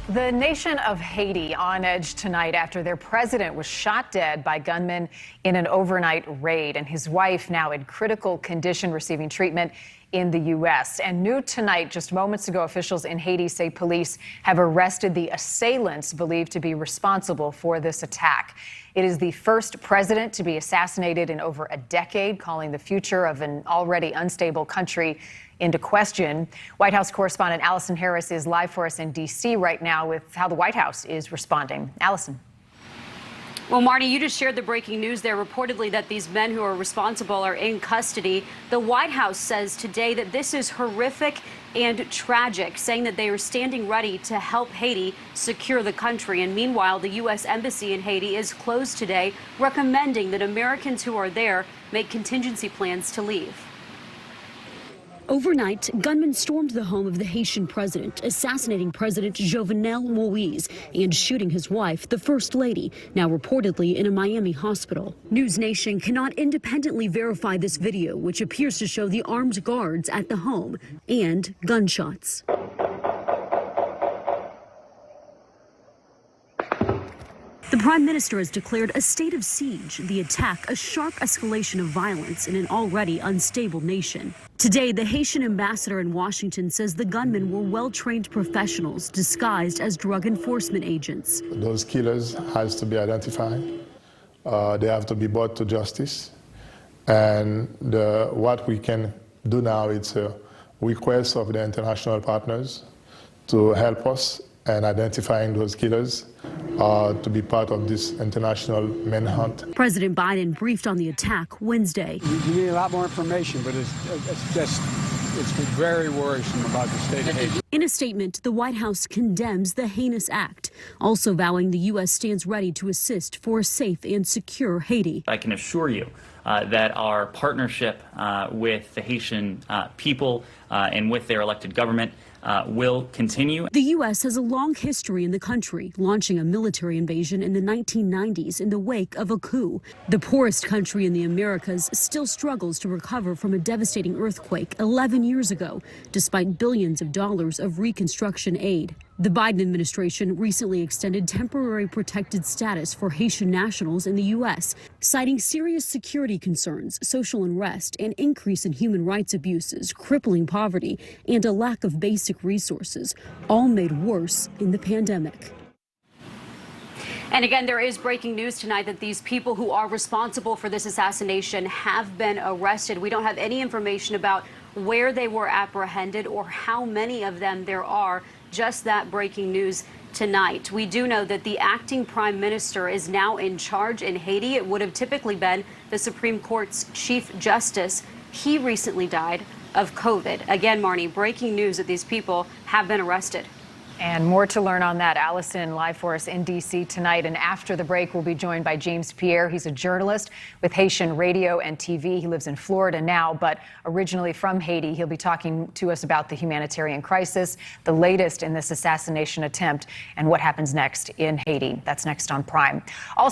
The nation of Haiti on edge tonight after their president was shot dead by gunmen in an overnight raid, and his wife now in critical condition receiving treatment in the U.S. And new tonight, just moments ago, officials in Haiti say police have arrested the assailants believed to be responsible for this attack. It is the first president to be assassinated in over a decade, calling the future of an already unstable country into question. White House correspondent Allison Harris is live for us in D.C. right now with how the White House is responding. Allison. Well, Marty, you just shared the breaking news there, reportedly that these men who are responsible are in custody. The White House says today that this is horrific and tragic, saying that they are standing ready to help Haiti secure the country. And meanwhile, the U.S. Embassy in Haiti is closed today, recommending that Americans who are there make contingency plans to leave. Overnight, gunmen stormed the home of the Haitian president, assassinating President Jovenel Moïse and shooting his wife, the First Lady, now reportedly in a Miami hospital. NewsNation cannot independently verify this video, which appears to show the armed guards at the home and gunshots. The prime minister has declared a state of siege, the attack a sharp escalation of violence in an already unstable nation. Today, the Haitian ambassador in Washington says the gunmen were well-trained professionals disguised as drug enforcement agents. Those killers has to be identified. They have to be brought to justice. And what we can do now is a request of the international partners to help us in identifying those killers to be part of this international manhunt. President Biden briefed on the attack Wednesday. You need a lot more information, but it's very worrisome about the state of Haiti. In a statement, the White House condemns the heinous act, also vowing the U.S. stands ready to assist for a safe and secure Haiti. I can assure you that our partnership with the Haitian people and with their elected government will continue. The U.S. has a long history in the country, launching a military invasion in the 1990s in the wake of a coup. The poorest country in the Americas still struggles to recover from a devastating earthquake 11 years ago, despite billions of dollars of reconstruction aid. The Biden administration recently extended temporary protected status for Haitian nationals in the U.S., citing serious security concerns, social unrest, an increase in human rights abuses, crippling poverty, and a lack of basic resources, all made worse in the pandemic. And again, there is breaking news tonight that these people who are responsible for this assassination have been arrested. We don't have any information about where they were apprehended or how many of them there are. Just that breaking news tonight. We do know that the acting prime minister is now in charge in Haiti. It would have typically been the Supreme Court's Chief Justice. He recently died of COVID. Again, Marnie, breaking news that these people have been arrested. And more to learn on that. Allison live for us in D.C. tonight. And after the break, we'll be joined by James Pierre. He's a journalist with Haitian radio and TV. He lives in Florida now, but originally from Haiti. He'll be talking to us about the humanitarian crisis, the latest in this assassination attempt, and what happens next in Haiti. That's next on Prime. Also